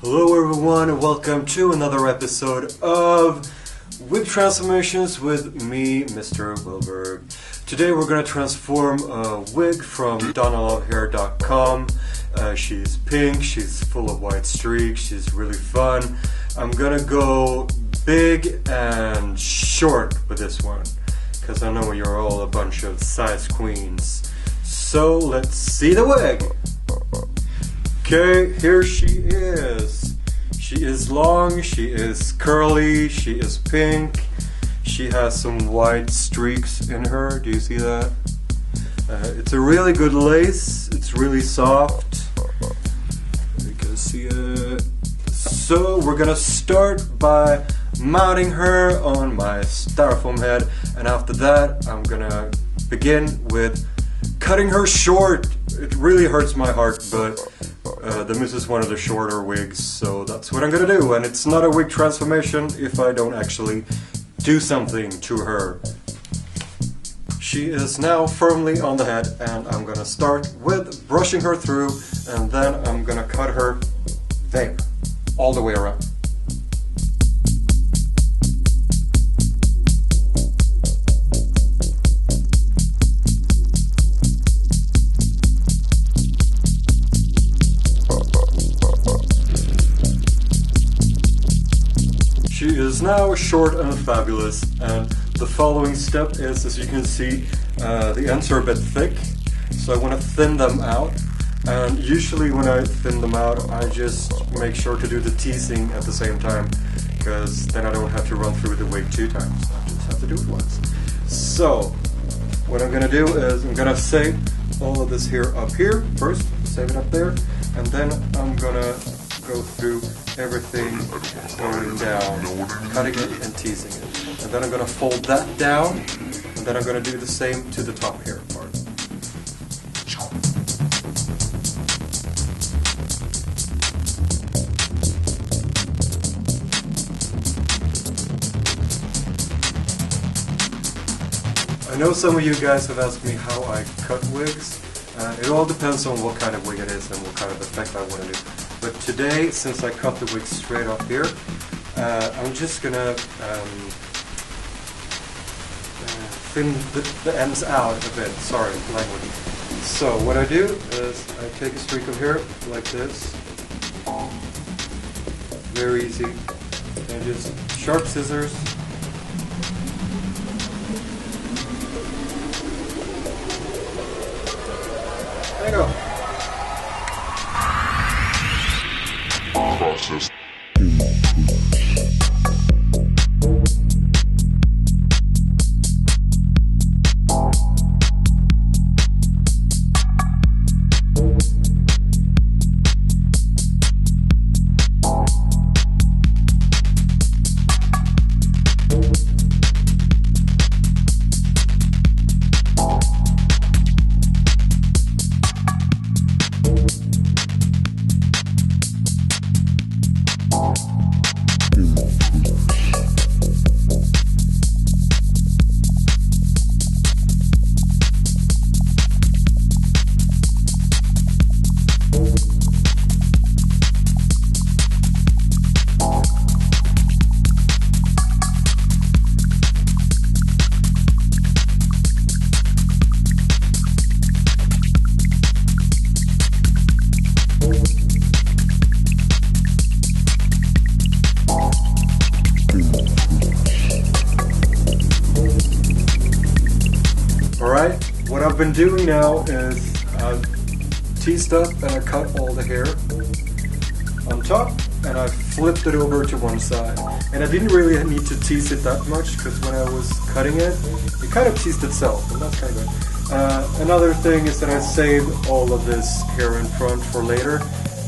Hello everyone and welcome to another episode of Wig Transformations with me, Mr. VILLBERG. Today we're going to transform a wig from DonnaLoveHair.com. She's pink, she's full of white streaks, she's really fun. I'm going to go big and short with this one, because I know you're all a bunch of size queens. So let's see the wig! Okay, here she is. She is long, she is curly, she is pink. She has some white streaks in her, do you see that? It's a really good lace, it's really soft. You can see it. So we're gonna start by mounting her on my styrofoam head, and after that I'm gonna begin with cutting her short. It really hurts my heart, but this is one of the shorter wigs, so that's what I'm gonna do. And it's not a wig transformation if I don't actually do something to her. She is now firmly on the head, and I'm gonna start with brushing her through, and then I'm gonna cut her there, all the way around. She is now short and fabulous, and the following step is, as you can see, the ends are a bit thick, so I want to thin them out. And usually when I thin them out, I just make sure to do the teasing at the same time, because then I don't have to run through the wig 2 times, I just have to do it once. So what I'm going to do is I'm going to save all of this here up here first, save it up there, and then I'm going to go through everything going down, cutting it and teasing it. And then I'm going to fold that down, and then I'm going to do the same to the top hair part. I know some of you guys have asked me how I cut wigs. It all depends on what kind of wig it is and what kind of effect I want to do. But today, since I cut the wig straight up here, I'm just gonna thin the ends out a bit. Sorry, language. So what I do is I take a streak of hair like this, very easy, and just sharp scissors. There you go. Process. Alright, what I've been doing now is I've teased up and I cut all the hair on top, and I flipped it over to one side. And I didn't really need to tease it that much, because when I was cutting it, it kind of teased itself, and that's kind of good. Another thing is that I saved all of this hair in front for later.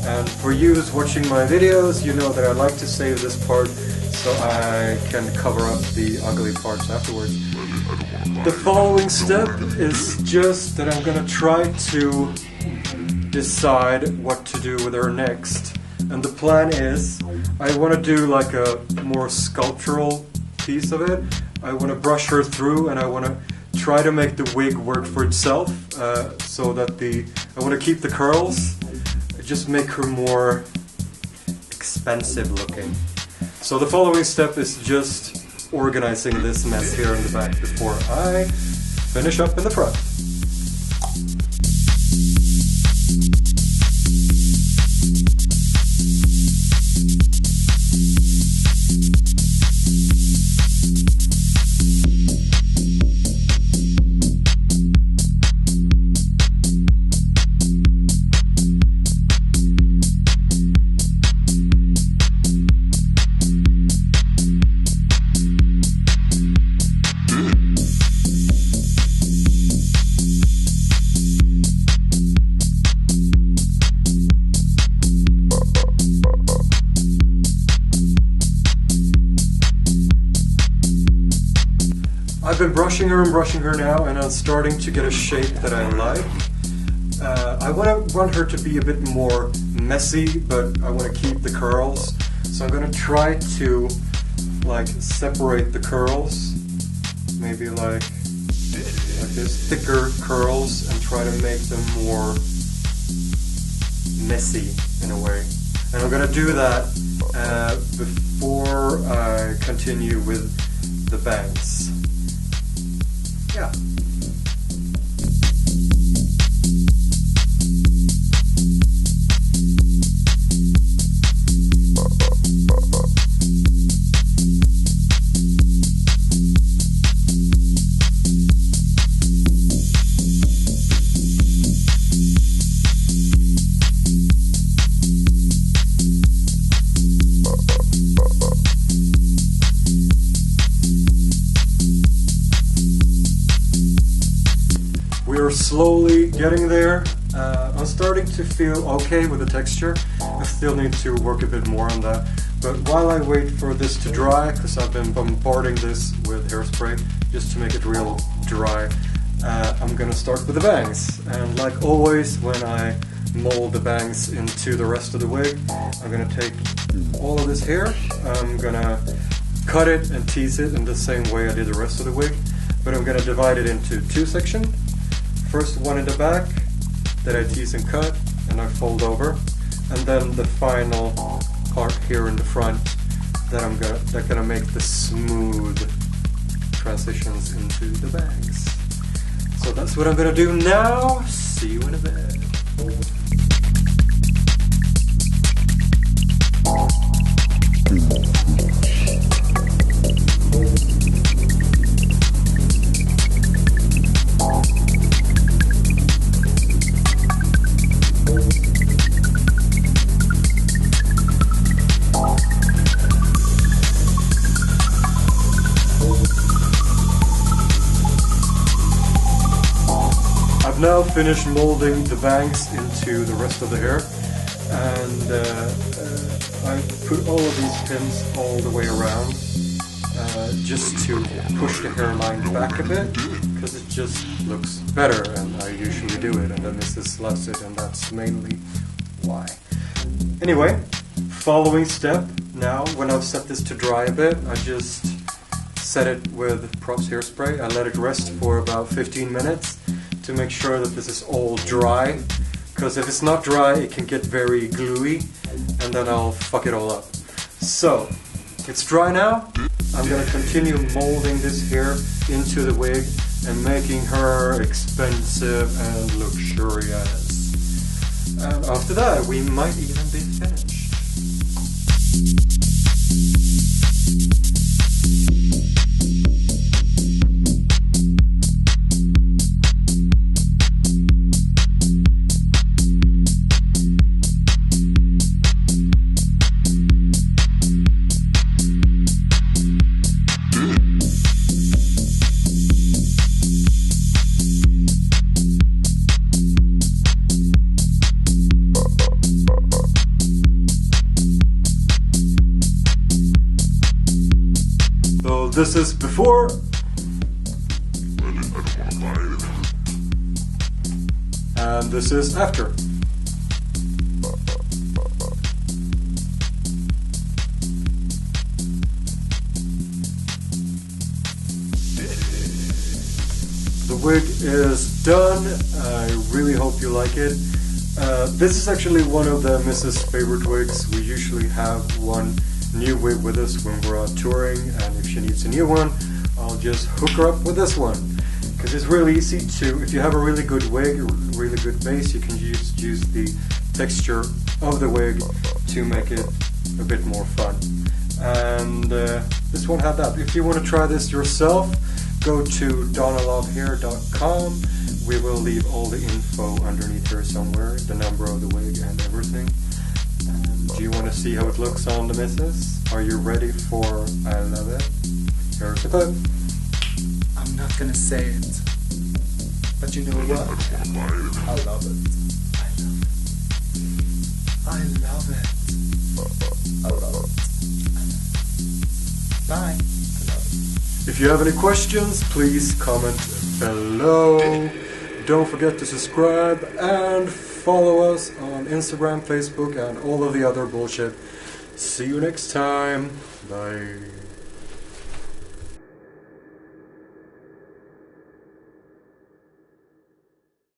And for you who's watching my videos, you know that I like to save this part so I can cover up the ugly parts afterwards. The following step is just that I'm gonna try to decide what to do with her next. And the plan is, I want to do like a more sculptural piece of it. I want to brush her through, and I want to try to make the wig work for itself, so that I want to keep the curls, just make her more expensive looking. So the following step is just organizing this mess here in the back before I finish up in the front. I've been brushing her now, and I'm starting to get a shape that I like. I want her to be a bit more messy, but I want to keep the curls. So I'm going to try to like separate the curls, maybe like this, thicker curls, and try to make them more messy in a way. And I'm going to do that before I continue with the bangs. Yeah. We're slowly getting there. I'm starting to feel okay with the texture. I still need to work a bit more on that. But while I wait for this to dry, because I've been bombarding this with hairspray just to make it real dry, I'm gonna start with the bangs. And like always, when I mold the bangs into the rest of the wig, I'm gonna take all of this hair, I'm gonna cut it and tease it in the same way I did the rest of the wig, but I'm gonna divide it into two sections. First one in the back that I tease and cut and I fold over, and then the final part here in the front that gonna make the smooth transitions into the bangs. So that's what I'm gonna do now. See you in a bit. Now finished molding the bangs into the rest of the hair, and I put all of these pins all the way around just to push the hairline back a bit, because it just looks better, and I usually do it, and then this is less it, and that's mainly why. Anyway, following step, now when I've set this to dry a bit, I just set it with Props hairspray. I let it rest for about 15 minutes to make sure that this is all dry, because if it's not dry it can get very gluey and then I'll fuck it all up. So it's dry now. I'm gonna continue molding this hair into the wig and making her expensive and luxurious, and after that we might even be finished. This is before, and this is after. The wig is done. I really hope you like it. This is actually one of the Mrs. favorite wigs. We usually have one new wig with us when we're out touring, and if she needs a new one, I'll just hook her up with this one. Because it's really easy to, if you have a really good wig, a really good base, you can use the texture of the wig to make it a bit more fun. And this one had that. If you want to try this yourself, go to donnalovhair.com. We will leave all the info underneath here somewhere, the number of the wig and everything. Do you want to see how it looks on the missus? Are you ready for I love it? Here's the clip. I'm not gonna say it, but you know what? I love it. I love it. I love it. Bye. I love it. If you have any questions, please comment below. Don't forget to subscribe and follow us on Instagram, Facebook, and all of the other bullshit. See you next time. Bye.